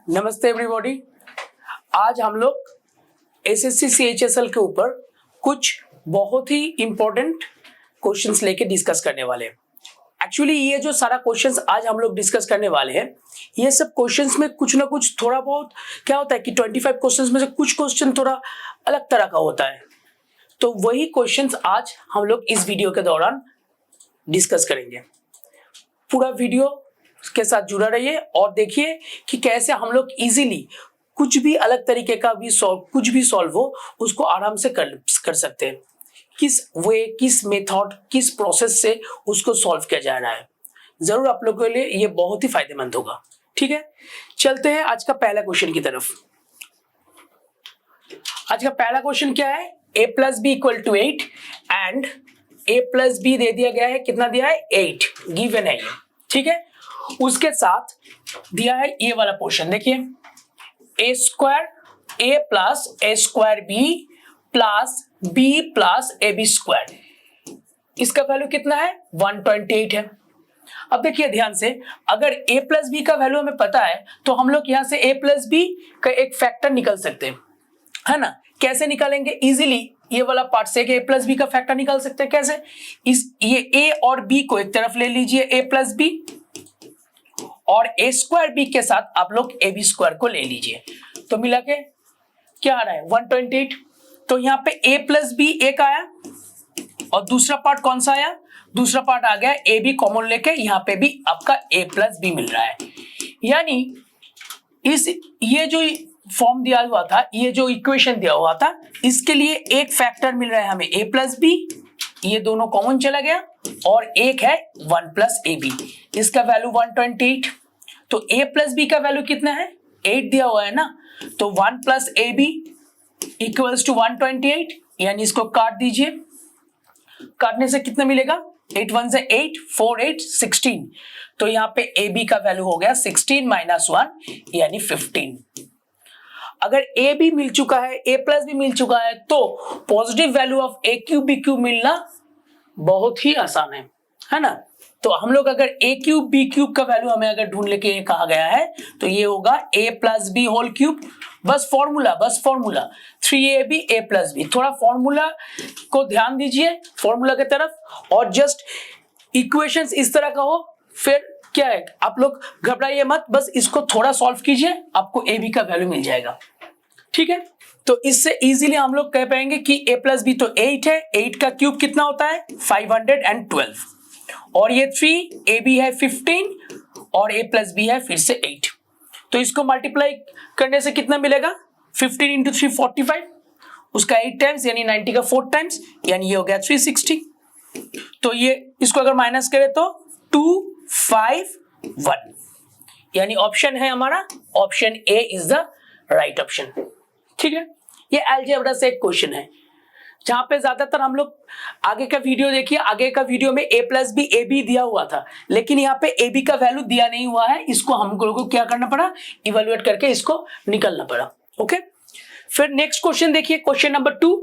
नमस्ते एवरीबॉडी। आज हम लोग एसएससी सीएचएसएल के ऊपर कुछ बहुत ही इंपॉर्टेंट क्वेश्चंस लेके डिस्कस करने वाले हैं। एक्चुअली ये जो सारा क्वेश्चंस आज हम लोग डिस्कस करने वाले हैं, ये सब क्वेश्चंस में कुछ ना कुछ थोड़ा बहुत क्या होता है कि 25 क्वेश्चंस में से कुछ क्वेश्चन थोड़ा अलग तरह का होता है, तो वही क्वेश्चंस आज हम लोग इस वीडियो के दौरान डिस्कस करेंगे। पूरा वीडियो के साथ जुड़ा रहिए और देखिए कि कैसे हम लोग इजीली कुछ भी अलग तरीके का भी कुछ भी सॉल्व हो उसको आराम से कर सकते हैं। किस वे, किस मेथड, किस प्रोसेस से उसको सॉल्व किया जा रहा है, जरूर आप लोगों के लिए ये बहुत ही फायदेमंद होगा। ठीक है, चलते हैं आज का पहला क्वेश्चन की तरफ। आज का पहला क्वेश्चन क्या है? a plus B equal to 8 and a plus B दे दिया गया है, कितना दिया है? 8 गिवन है ये। ठीक है, उसके साथ दिया है ये वाला पोर्शन, देखिए a square a plus a square b plus b plus A B square, इसका वैल्यू कितना है? 128 है। अब देखिए ध्यान से, अगर a प्लस बी का वैल्यू हमें पता है तो हम लोग यहां से a प्लस बी का एक फैक्टर निकल सकते हैं, है ना। कैसे निकालेंगे? इजीली ये वाला पार्ट से a प्लस बी का फैक्टर निकाल सकते हैं। कैसे? ये a और b को एक तरफ ले लीजिए, a प्लस बी, और a स्क्वायर b के साथ आप लोग ए बी स्क्वायर को ले लीजिए, तो मिला के क्या आ रहा है? 128। तो यहाँ पे a प्लस बी एक आया और दूसरा पार्ट कौन सा आया? दूसरा पार्ट आ गया ए बी कॉमन लेके, यहाँ पे भी आपका a प्लस बी मिल रहा है। यानी ये जो फॉर्म दिया हुआ था, ये जो इक्वेशन दिया हुआ था, इसके लिए एक फैक्टर मिल रहा है हमें a प्लस बी, ये दोनों कॉमन चला गया, और एक है 1 प्लस ए बी, इसका वैल्यू 128। तो a प्लस बी का वैल्यू कितना है? 8 दिया हुआ है ना, तो 1 plus A B equals to 128, यानी इसको काट दीजिए। काटने से कितना मिलेगा? 8 1 से 8, 4 8 16, तो यहाँ पे ए बी का वैल्यू हो गया 16 माइनस 1 यानी 15। अगर ए बी मिल चुका है, ए प्लस बी मिल चुका है, तो positive value of A cube B cube मिलना बहुत ही आसान है ना। तो हम लोग अगर ए क्यूब बी क्यूब का वैल्यू हमें अगर ढूंढ लेके कहा गया है तो ये होगा A plus B whole cube. बस formula 3ab a plus B. थोड़ा फॉर्मूला को ध्यान दीजिए, फॉर्मूला की तरफ, और जस्ट इक्वेशंस इस तरह का हो, फिर क्या है, आप लोग घबराइए मत, बस इसको थोड़ा सॉल्व कीजिए, आपको ए बी का वैल्यू मिल जाएगा। ठीक है, तो इससे इजीली हम लोग कह पाएंगे कि a प्लस बी तो 8 है, 8 का क्यूब कितना होता है? 512, और ये 3 ए बी है 15 और a प्लस बी है फिर से 8, तो इसको मल्टीप्लाई करने से कितना मिलेगा? 15 इंटू 3 45, उसका 8 टाइम्स यानी 90 का 4 टाइम्स, यानी ये हो गया 360। तो ये इसको अगर माइनस करें तो 251, यानी ऑप्शन है हमारा, option A is the right option. ठीक है, ये अलजेब्रा से एक क्वेश्चन है जहां पे ज्यादातर हम लोग आगे का वीडियो देखिए, आगे का वीडियो में a plus B A B दिया हुआ था, लेकिन यहाँ पे ए बी का वैल्यू दिया नहीं हुआ है, इसको हम लोगों को क्या करना पड़ा? इवेल्युएट करके इसको निकलना पड़ा। ओके, फिर नेक्स्ट क्वेश्चन देखिए, क्वेश्चन नंबर 2।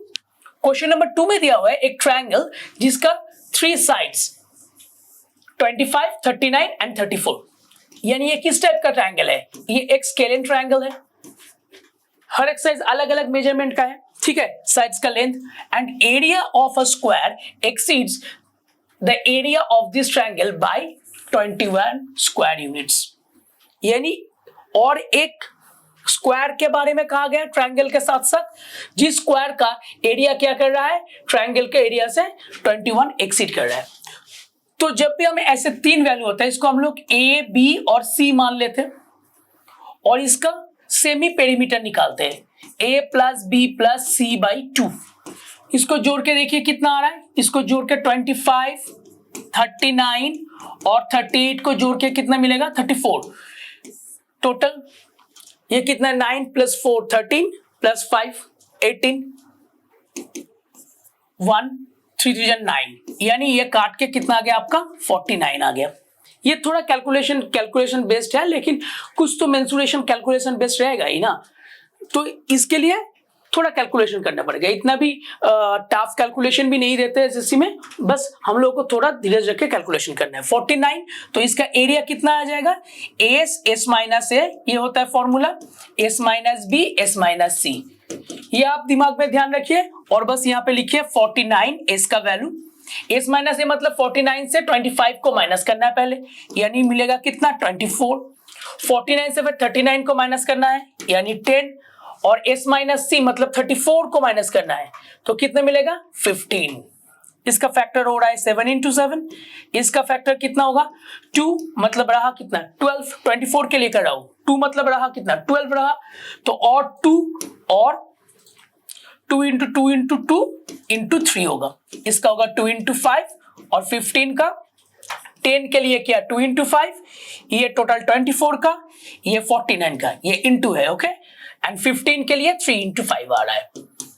क्वेश्चन नंबर 2 में दिया हुआ है एक ट्रायंगल जिसका 3 साइड्स 25, 39 एंड 34, यानी ये किस टाइप का ट्रायंगल है? ये एक स्केलिन ट्रायंगल है, हर एक साइज अलग अलग मेजरमेंट का है। ठीक है, साइड्स का length and area of a square exceeds the area of this triangle by 21 square units. यानी और एक स्क्वायर के बारे में कहा गया ट्रायंगल के साथ साथ, जिस स्क्वायर का एरिया क्या कर रहा है? ट्रायंगल के एरिया से 21 एक्सीड कर रहा है। तो जब भी हमें ऐसे 3 वैल्यू होता है, इसको हम लोग ए बी और सी मान लेते हैं और इसका सेमी पेरीमीटर निकालते हैं, a plus B plus C by 2। इसको जोड़ के देखिए कितना आ रहा है, इसको जोड़ के 25, 39 और 38 को जोड़ के कितना मिलेगा? 34। टोटल ये कितना? 9 प्लस 4 13 प्लस 5 18, 1 3 9, यानी ये काट के कितना आ गया आपका? 49 आ गया। ये थोड़ा कैलकुलेशन बेस्ड है, लेकिन कुछ तो मेंसुरेशन कैलकुलेशन बेस्ड रहेगा ही ना, तो इसके लिए थोड़ा कैलकुलेशन करना पड़ेगा, इतना भी टफ कैलकुलेशन भी नहीं देते एसएससी में, बस हम लोग को थोड़ा धीरज रख के कैलकुलेशन करना है। 49, तो इसका एरिया कितना आ जाएगा, एस माइनस ए, ये होता है formula, S minus B S minus C, ये आप दिमाग में ध्यान रखिए और बस यहाँ पे लिखिए 49 एस का वैल्यू, एस माइनस ए मतलब 49 से 25 को माइनस करना है पहले, यानी मिलेगा कितना 24, 49 से फिर 39 को माइनस करना है यानी 10, और s माइनस सी मतलब 34 को माइनस करना है तो कितना मिलेगा 15, इसका फैक्टर हो रहा है 7 into 7, इसका फैक्टर कितना होगा 2 मतलब रहा कितना 12, 24 के लिए कर रहा हूं 2 मतलब रहा कितना 12 रहा, तो और 2 और 2 into 2 into 2 into 3 होगा, इसका होगा 2 into 5 और 15 का 10 के लिए क्या 2 into 5, ये टोटल 24 का, ये 49 का, ये इंटू है ओके, एंड 15 के लिए 3 into 5 आ रहा है।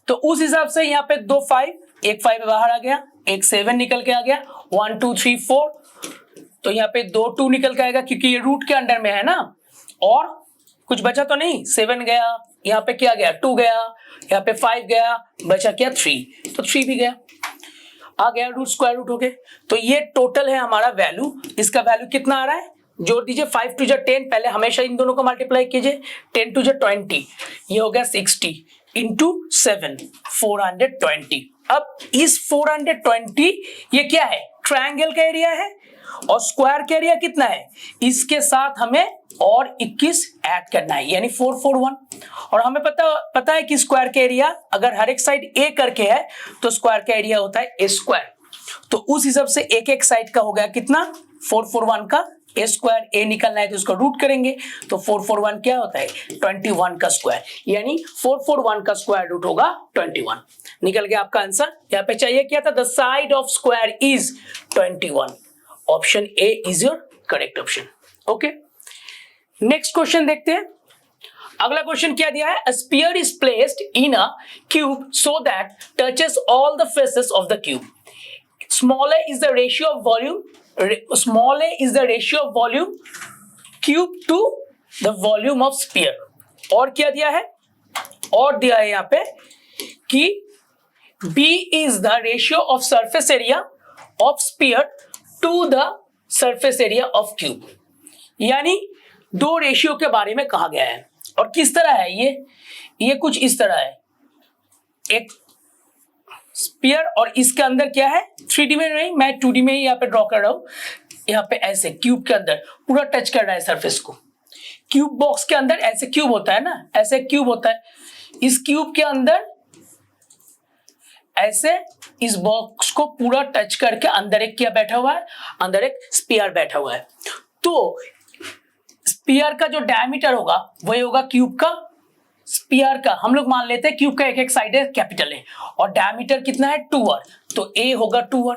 तो उस हिसाब से यहाँ पे 2 5, एक 5 बाहर आ गया, एक 7 निकल के आ गया, 1 2 3 4, तो यहाँ पे 2 2 निकल के आएगा क्योंकि ये रूट के अंडर में है ना, और कुछ बचा तो नहीं, 7 गया, यहाँ पे क्या गया 2 गया, यहाँ पे 5 गया, बचा क्या 3, तो 3 भी गया, आ गया रूट स्क्वायर रूट हो गए। तो ये टोटल है हमारा वैल्यू, इसका वैल्यू कितना आ रहा है जोड़ दीजिए, 5 2 10, पहले हमेशा इन दोनों को मल्टीप्लाई कीजिए, 10 2 20, ये हो गया 60 इंटू 7 420। अब इस 420 ये क्या है ट्रायंगल का एरिया है और स्क्वायर का एरिया कितना है, इसके साथ हमें और 21 ऐड करना है यानी 441, और हमें पता है कि स्क्वायर का एरिया अगर हर एक साइड ए करके है तो स्क्वायर का एरिया होता है ए स्क्वायर, तो उस हिसाब से एक एक साइड का हो गया कितना 441 का ए स्क्वायर, ए निकलना है तो उसको रूट करेंगे, तो 441 क्या होता है 21 का स्क्वायर, यानी 441 का स्क्वायर रूट होगा 21, निकल गया आपका आंसर। यहाँ पे चाहिए क्या था, the side of square is 21, option A is your correct option. Okay, next question देखते हैं। अगला क्वेश्चन क्या दिया है, a sphere is placed in a cube so that touches all the faces of the cube. Small a is the ratio of volume, small a is the ratio of volume cube to the volume of sphere. और क्या दिया है, और दिया है यहाँ पे कि B is the ratio of surface area of sphere to the surface area of cube. यानी दो रेशियो के बारे में कहा गया है, और किस तरह है ये कुछ इस तरह है, एक स्फीयर और इसके अंदर क्या है 3D में नहीं, मैं 2D में ही यहाँ पे ड्रॉ कर रहा हूं, यहाँ पे ऐसे क्यूब के अंदर पूरा टच कर रहा है सरफेस को, क्यूब बॉक्स के अंदर ऐसे क्यूब होता है ना, ऐसे क्यूब होता है, इस क्यूब के अंदर ऐसे इस बॉक्स को पूरा टच करके अंदर एक क्या बैठा हुआ है, अंदर एक स्फीयर बैठा हुआ है, तो स्फीयर का जो डायमीटर होगा वही होगा क्यूब का, स्फीयर का हम लोग मान लेते हैं क्यूब का एक एक साइड है कैपिटल है और डायमीटर कितना है 2r, तो a होगा 2r,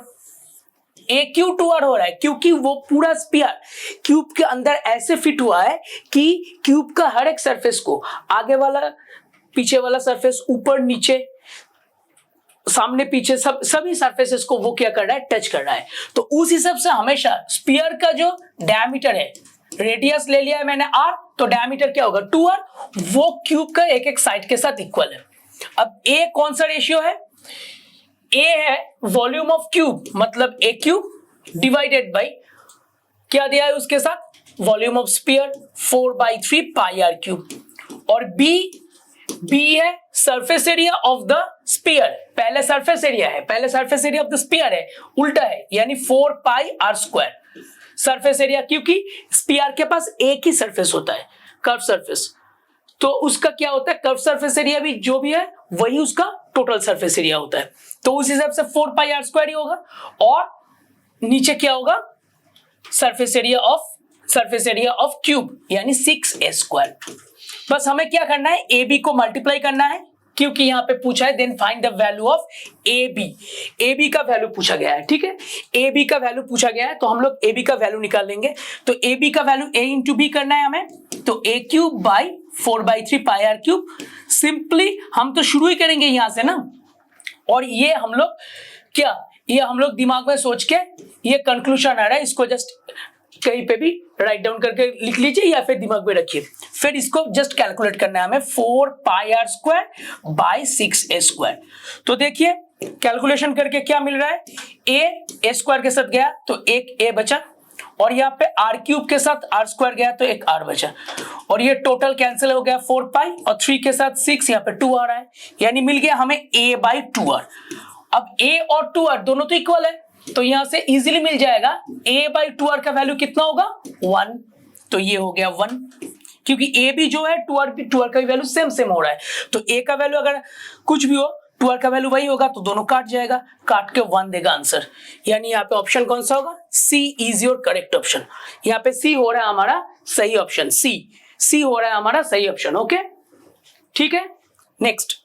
a क्यों 2r हो रहा है क्योंकि वो पूरा स्फीयर क्यूब के अंदर ऐसे फिट हुआ है कि क्यूब का हर एक सरफेस को, आगे वाला पीछे वाला सरफेस, ऊपर नीचे सामने पीछे सभी सरफेसेस को वो क्या कर रहा है टच कर रहा है, तो उस हिसाब से हमेशा स्फीयर का जो डायमीटर है, रेडियस ले लिया है मैंने r, तो डायमीटर क्या होगा 2r, वो क्यूब का एक एक साइड के साथ इक्वल है। अब a कौन सा रेशियो है, a है वॉल्यूम ऑफ क्यूब मतलब a क्यूब डिवाइडेड बाय क्या दिया है उसके साथ volume of sphere 4/3 pi r cube, और b है surface area of the sphere, पहले सरफेस एरिया है, पहले surface area of the sphere है, उल्टा है यानी 4 पाई r स्क्वायर सरफेस एरिया, क्योंकि स्फीयर के पास एक ही सरफेस होता है कर्व सरफेस, तो उसका क्या होता है कर्व सरफेस एरिया भी जो भी है वही उसका टोटल सरफेस एरिया होता है, तो उस हिसाब से 4 पाई r स्क्वायर ही होगा, और नीचे क्या होगा सरफेस एरिया ऑफ क्यूब यानी 6a स्क्वायर। बस हमें क्या करना है ए बी को मल्टीप्लाई करना है, क्योंकि यहाँ पे पूछा है then find the value of A B का वैल्यू पूछा गया है, ठीक है, ए बी का वैल्यू पूछा गया है तो हम लोग ए बी का वैल्यू निकाल लेंगे, तो ए बी का वैल्यू ए इंटू बी करना है हमें, तो A cube by 4/3 pi R cube, simply हम तो शुरू ही करेंगे यहां से ना, और ये हम लोग क्या, ये हम लोग दिमाग में सोच के ये कंक्लूजन आ रहा है, इसको जस्ट कहीं पे भी राइट डाउन करके लिख लीजिए या फिर दिमाग में रखिए। फिर इसको जस्ट कैलकुलेट करना है हमें 4 pi R square by 6 A square. तो देखिए कैलकुलेशन करके क्या मिल रहा है, ए स्क्वायर के साथ गया तो एक ए बचा, और यहाँ पे आर क्यूब के साथ आर स्क्वायर गया तो एक आर बचा, और ये टोटल कैंसिल हो गया 4 पाई और 3 के साथ 6, यहाँ पे 2 आ रहा है, यानी मिल गया हमें a बाई 2r। अब a और 2r दोनों तो इक्वल है, तो यहां से इजीली मिल जाएगा a बाई 2r का वैल्यू कितना होगा 1, तो ये हो गया 1, क्योंकि a भी जो है 2r का वैल्यू सेम हो रहा है, तो a का वैल्यू अगर कुछ भी हो 2r का वैल्यू वही होगा, तो दोनों काट जाएगा, काट के 1 देगा आंसर। यानी यहाँ पे ऑप्शन कौन सा होगा, सी इज योर करेक्ट ऑप्शन। यहाँ पे सी हो रहा है हमारा सही ऑप्शन, सी हो रहा है हमारा सही ऑप्शन। ओके ठीक है, next.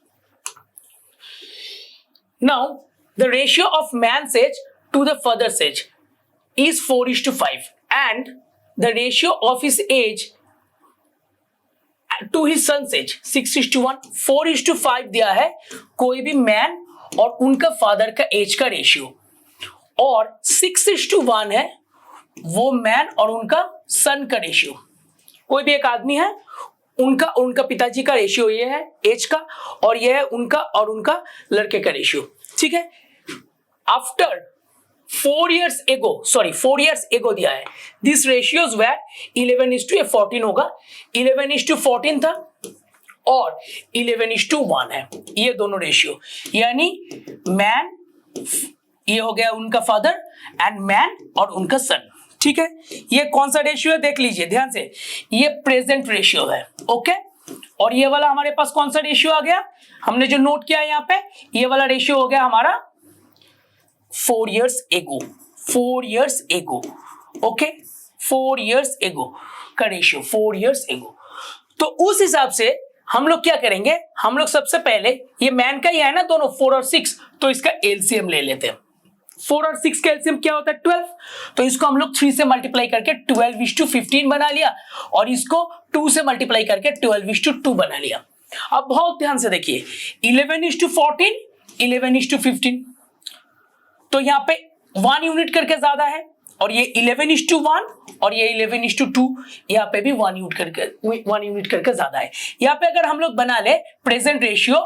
Now the ratio of man's age to the father's age is 4:5 and the ratio of his age to his son's age 6:1। 4:5 दिया है कोई भी मैन और उनका फादर का एज का रेशियो, और 6:1 है वो मैन और उनका सन का रेशियो। कोई भी एक आदमी है, उनका पिताजी का रेशियो ये है एज का, और ये है उनका और उनका लड़के का रेशियो। ठीक है, आफ्टर 4 years ago दिया है, दिस रेशियोज वेर 11:14 होगा, 11:14 था और 11:1 है, ये दोनों रेशियो, यानी मैन ये हो गया उनका फादर एंड मैन और उनका सन। ठीक है, ये कौन सा रेशियो है देख लीजिए ध्यान से, ये प्रेजेंट रेशियो है। ओके, और ये वाला हमारे पास कौन सा रेशियो आ गया, हमने जो नोट किया है यहाँ पे, ये वाला रेशियो हो गया हमारा 4 years ago। Okay, 4 years ago का रेशियो, 4 years ago। तो उस हिसाब से हम लोग क्या करेंगे, हम लोग सबसे पहले ये मैन का ही है ना दोनों 4 और 6, तो इसका एलसीएम ले लेते हैं। 4 और 6 का एलसीएम क्या होता है 12, तो इसको हम लोग 3 से मल्टीप्लाई करके 12:15 बना लिया, और इसको 2 से मल्टीप्लाई करके 12:2 बना लिया। अब बहुत ध्यान से देखिए 11:14, 11:15, तो यहाँ पे 1 यूनिट करके ज्यादा है, और ये 11:1 और ये 11:2, यहाँ पे भी 1 यूनिट करके ज्यादा है। यहाँ पे अगर हम लोग बना ले present ratio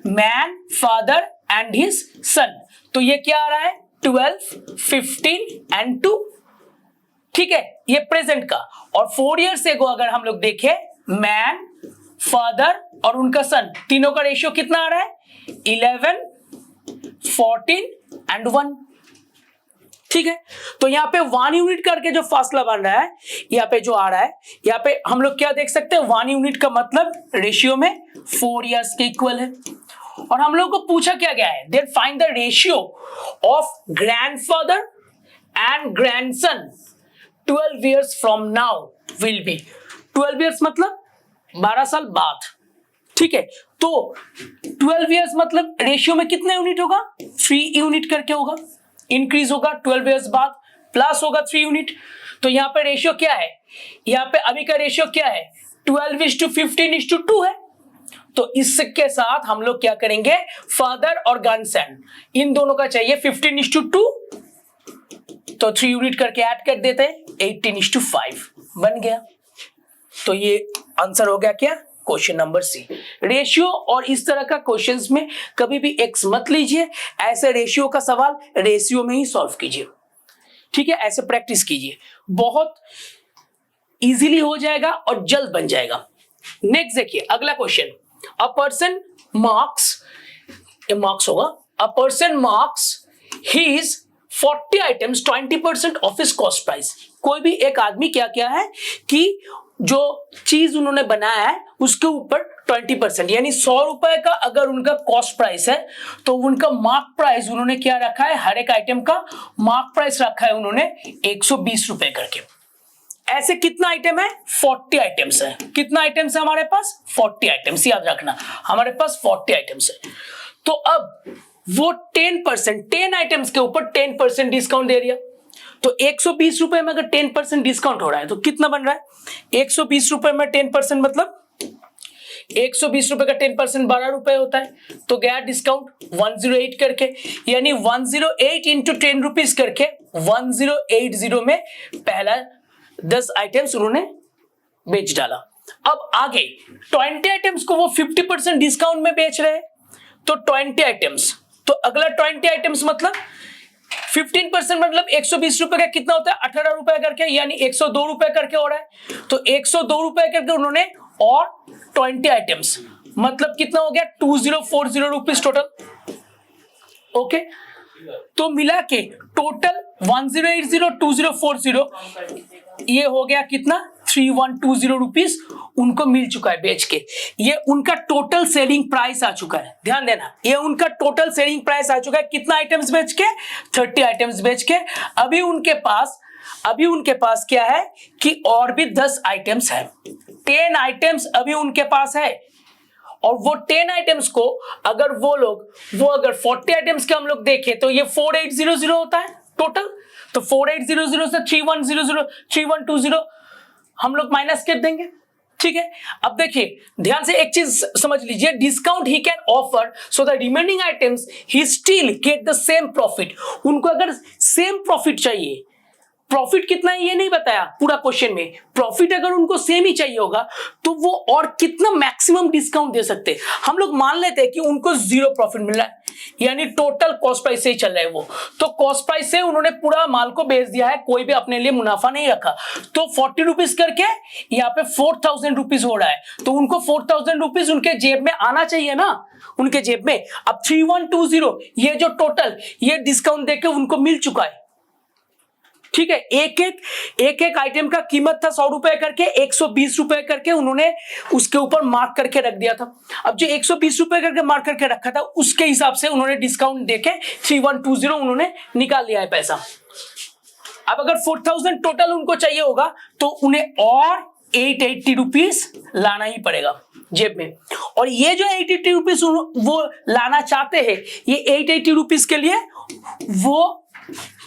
man, father and his son, तो ये क्या आ रहा है 12, 15 एंड 2। ठीक है, ये प्रेजेंट का, और 4 years ago अगर हम लोग देखें मैन, फादर और उनका सन, तीनों का रेशियो कितना आ रहा है 11, 14 एंड 1। ठीक है, तो यहाँ पे 1 यूनिट करके जो फासला बन रहा है, यहाँ पे जो आ रहा है, यहाँ पे हम लोग क्या देख सकते हैं 1 यूनिट का मतलब रेशियो में 4 years के इक्वल है। और हम लोग को पूछा क्या गया है, then find the ratio of grandfather and grandson 12 years from now will be. 12 years मतलब 12 साल बाद। ठीक है, तो 12 years मतलब रेशियो में कितने यूनिट होगा 3 यूनिट करके होगा, इंक्रीज होगा 12 years बाद, प्लस होगा 3 यूनिट। तो यहाँ पे रेशियो क्या है, यहाँ पे अभी का रेशियो क्या है 12:15:2 है। तो इसके साथ हम लोग क्या करेंगे, फादर और ग्रैंडसन इन दोनों का चाहिए 15:2, तो 3 यूनिट करके ऐड कर देते हैं 18:5 बन गया। तो ये आंसर हो गया क्या, क्वेश्चन नंबर सी। रेशियो और इस तरह का क्वेश्चंस में कभी भी एक्स मत लीजिए, ऐसे रेशियो का सवाल रेशियो में ही सॉल्व कीजिए। ठीक है, ऐसे प्रैक्टिस कीजिए, बहुत इजीली हो जाएगा और जल्द बन जाएगा। नेक्स्ट देखिए अगला question, a person marks his 40 items 20% of his cost price. कोई भी एक आदमी क्या क्या है कि जो चीज उन्होंने बनाया है उसके ऊपर 20% यानी 100 रुपए का अगर उनका कॉस्ट प्राइस है, तो उनका मार्क प्राइस उन्होंने क्या रखा है, हर एक आइटम का मार्क प्राइस रखा है उन्होंने 120 रुपए करके। ऐसे कितना आइटम है 40 आइटम्स है। कितना आइटम्स है हमारे पास 40 आइटम्स, याद रखना हमारे पास 40 आइटम्स है। तो अब वो 10 आइटम्स के ऊपर 10% डिस्काउंट दे दिया, तो 120 रुपए में अगर 10% डिस्काउंट हो रहा है तो कितना बन रहा है 120 रुपए में 10% मतलब 120 रुपए का 10% 12 रुपए होता है, तो गया डिस्काउंट 108 करके, यानी 108 इंटू 10 रुपीज करके 1080 में पहला 10 आइटम्स उन्होंने बेच डाला। अब आगे 20 आइटम्स को वो 50% डिस्काउंट में बेच रहे हैं, तो 20 आइटम्स, तो अगला 20 आइटम्स मतलब 15% मतलब 120 रुपए का कितना होता है, 18 रुपए करके, यानी 102 रुपए करके हो रहा है। तो 102 रुपए करके उन्होंने और 20 आइटम्स मतलब कितना हो गया, 2040 रुपीज टोटल। ओके, तो मिला के टोटल 1080 2040 ये हो गया कितना, 3120 रुपीज उनको मिल चुका है बेच के। ये उनका टोटल सेलिंग प्राइस आ चुका है, ध्यान देना, ये उनका टोटल सेलिंग प्राइस आ चुका है। कितना आइटम्स बेच के, 30 आइटम्स बेच के। अभी उनके पास क्या है कि और भी 10 आइटम्स है, 10 आइटम्स अभी उनके पास है। और वो 10 आइटम्स को अगर अगर 40 आइटम्स के हम लोग देखें तो ये 4800 होता है टोटल। तो 4800 से 3100 3120 हम लोग माइनस कर देंगे, ठीक है। अब देखिए ध्यान से एक चीज समझ लीजिए, discount he can offer so the remaining items he still get the same profit. उनको अगर सेम प्रॉफिट चाहिए, प्रॉफिट कितना है ये नहीं बताया पूरा क्वेश्चन में, प्रॉफिट अगर उनको सेम ही चाहिए होगा तो वो और कितना मैक्सिमम डिस्काउंट दे सकते हैं। हम लोग मान लेते हैं कि उनको 0 प्रॉफिट मिल रहा है, यानी टोटल कॉस्ट प्राइस से ही चल रहा है वो, तो कॉस्ट प्राइस से उन्होंने पूरा माल को बेच दिया है, कोई भी अपने लिए मुनाफा नहीं रखा। तो 40 रुपीज करके यहाँ पे 4000 रुपीज हो रहा है, तो उनको 4000 रुपीज उनके जेब में आना चाहिए ना, उनके जेब में। अब 3120 ये जो टोटल ये डिस्काउंट देके उनको मिल चुका है, ठीक है। एक आइटम का कीमत था 100 रुपए करके, 120 रुपए करके उन्होंने उसके ऊपर मार्क करके रख दिया था। अब जो 120 रुपए करके मार्क करके रखा था उसके हिसाब से उन्होंने डिस्काउंट देके 3120 उन्होंने निकाल लिया है पैसा। अब अगर 4000 टोटल उनको चाहिए होगा तो उन्हें और 880 रुपीज लाना ही पड़ेगा जेब में। और ये जो 880 रुपीज वो लाना चाहते हैं, ये 880 रुपीज के लिए वो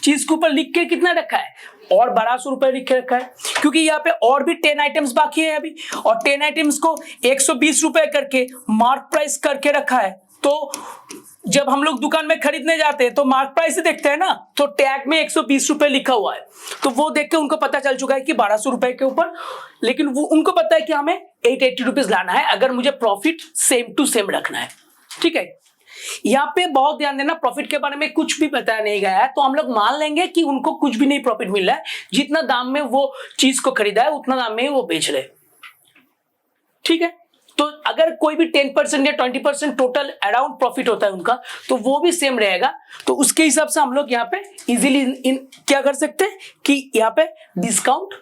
चीज के ऊपर लिख के कितना रखा है, और 1200 रुपए लिख के रखा है, क्योंकि यहाँ पे और भी 10 आइटम्स बाकी है अभी, और 10 आइटम्स को 120 रुपए करके मार्क प्राइस करके रखा है। तो जब हम लोग दुकान में खरीदने जाते हैं तो मार्क प्राइस देखते हैं ना, तो टैग में 120 रुपए लिखा हुआ है, तो वो देख के उनको पता चल चुका है कि 1200 रुपए के ऊपर, लेकिन वो उनको पता है कि हमें 880 रुपीज लाना है अगर मुझे प्रॉफिट सेम टू सेम रखना है, ठीक है। यहाँ पे बहुत ध्यान देना, प्रॉफिट के बारे में कुछ भी बताया नहीं गया है, तो हम लोग मान लेंगे कि उनको कुछ भी नहीं प्रॉफिट मिल रहा है, जितना दाम में वो चीज को खरीदा है उतना दाम में ही वो बेच रहे, ठीक है। तो अगर कोई भी 10% या 20% टोटल अराउंड प्रॉफिट होता है उनका, तो वो भी सेम रहेगा। तो उसके हिसाब से हम लोग यहाँ पे इजीली क्या कर सकते हैं कि यहाँ पे डिस्काउंट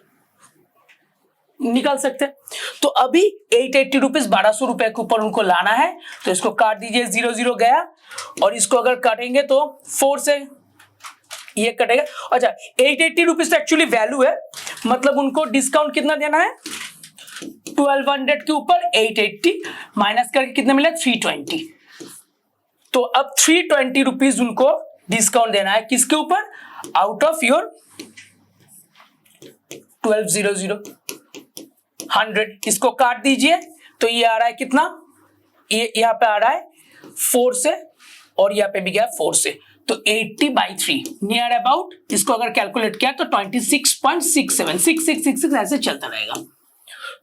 निकाल सकते हैं। तो अभी 880 रुपीज 1200 रुपए के ऊपर उनको लाना है, तो इसको काट दीजिए, 0 गया, और इसको अगर काटेंगे तो 4 से ये कटेगा। अच्छा 880 रुपीज एक्चुअली वैल्यू है, मतलब उनको डिस्काउंट कितना देना है, 1200 के ऊपर 880 माइनस करके कितना मिला, 320। तो अब 320 रुपीज उनको डिस्काउंट देना है, किसके ऊपर, आउट ऑफ योर 1200 100। इसको काट दीजिए तो ये आ रहा है कितना, ये यहाँ पे आ रहा है 4 से, और यहाँ पे भी गया 4 से, तो 80/3 नियर अबाउट। इसको अगर कैलकुलेट किया तो 26.67 6666 ऐसे चलता रहेगा।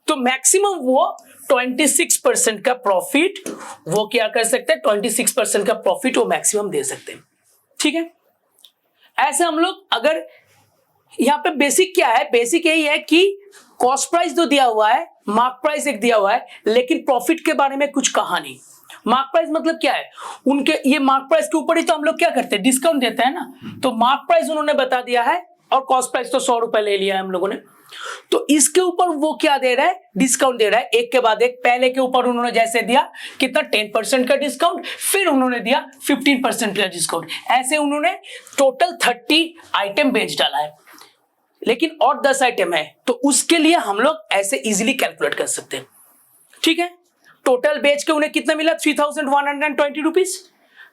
तो मैक्सिमम वो 26% का प्रॉफिट वो क्या कर सकते हैं, 26% का प्रॉफिट वो मैक्सिमम दे सकते हैं, ठीक है। ऐसे हम लोग अगर यहाँ पे बेसिक क्या है, बेसिक यही है कि कॉस्ट प्राइस जो दिया हुआ है, मार्क प्राइस एक दिया हुआ है, लेकिन प्रॉफिट के बारे में कुछ कहा नहीं। मार्क प्राइस मतलब क्या है, उनके ये मार्क प्राइस के ऊपर ही तो हम लोग क्या करते हैं, डिस्काउंट देते हैं ना। तो मार्क प्राइस उन्होंने बता दिया है, और कॉस्ट प्राइस तो 100 रुपए ले लिया है हम लोगों ने, तो इसके ऊपर वो क्या दे रहा है, डिस्काउंट दे रहा है, एक के बाद एक। पहले के ऊपर उन्होंने जैसे दिया कितना, 10% का डिस्काउंट, फिर उन्होंने दिया 15% का डिस्काउंट, ऐसे उन्होंने टोटल 30 आइटम बेच डाला है। लेकिन और 10 आइटम है, तो उसके लिए हम लोग ऐसे इजीली कैलकुलेट कर सकते हैं, ठीक है। टोटल बेच के उन्हें कितना मिला, 3120 रुपीज,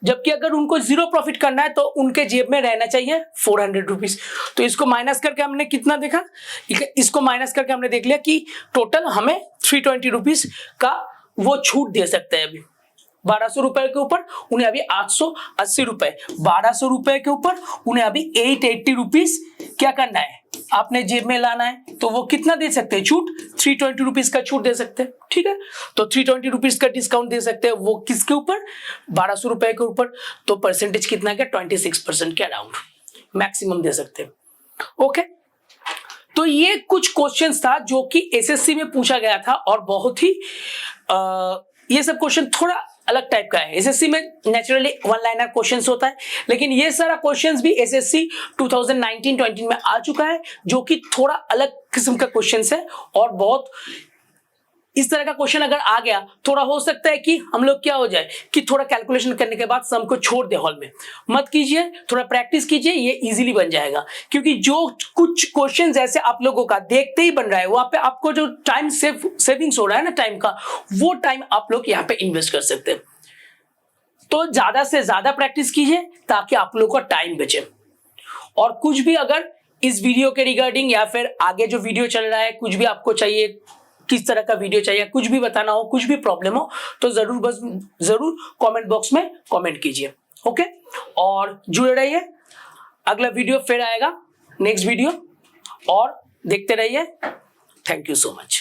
जबकि अगर उनको 0 प्रॉफिट करना है तो उनके जेब में रहना चाहिए 400 रुपीज। तो इसको माइनस करके हमने कितना देखा, इसको माइनस करके हमने देख लिया कि टोटल हमें 320 रुपीज का वो छूट दे सकते हैं। अभी 1200 रुपए के ऊपर उन्हें अभी 880 रुपए, 1200 रुपए के ऊपर उन्हें अभी 880 रुपीज क्या करना है, आपने जेब में लाना है तो वो कितना दे सकते हैं छूट, 320 रुपीज का छूट दे सकते हैं, ठीक है। तो 320 रुपीज का डिस्काउंट दे सकते हैं, वो किसके ऊपर, 1200 रुपए के ऊपर। तो परसेंटेज कितना क्या, 26% के अराउंड मैक्सिमम दे सकते हैं। ओके, तो ये कुछ क्वेश्चंस था जो कि एसएससी में पूछा गया था और बहुत ही ये सब क्वेश्चन थोड़ा अलग टाइप का है। एसएससी में नेचुरली वन लाइनर क्वेश्चंस होता है, लेकिन ये सारा क्वेश्चंस भी एसएससी 2019-20 में आ चुका है, जो कि थोड़ा अलग किस्म का क्वेश्चंस है। और बहुत इस तरह का क्वेश्चन अगर आ गया, थोड़ा हो सकता है कि हम लोग क्या हो जाए कि थोड़ा कैलकुलेशन करने के बाद सम को छोड़ दे, हॉल में मत कीजिए, थोड़ा प्रैक्टिस कीजिए, ये इजीली बन जाएगा। क्योंकि जो कुछ क्वेश्चंस ऐसे आप लोगों का देखते ही बन रहा है, वहां पे आपको जो टाइम सेविंग्स हो रहा है ना टाइम का, वो टाइम आप लोग यहाँ पे इन्वेस्ट कर सकते हैं। तो ज्यादा से ज्यादा प्रैक्टिस कीजिए ताकि आप लोग का टाइम बचे। और कुछ भी अगर इस वीडियो के रिगार्डिंग या फिर आगे जो वीडियो चल रहा है, कुछ भी आपको चाहिए, किस तरह का वीडियो चाहिए, कुछ भी बताना हो, कुछ भी प्रॉब्लम हो, तो जरूर कमेंट बॉक्स में कमेंट कीजिए। ओके, और जुड़े रहिए, अगला वीडियो फिर आएगा, नेक्स्ट वीडियो, और देखते रहिए। Thank you so much.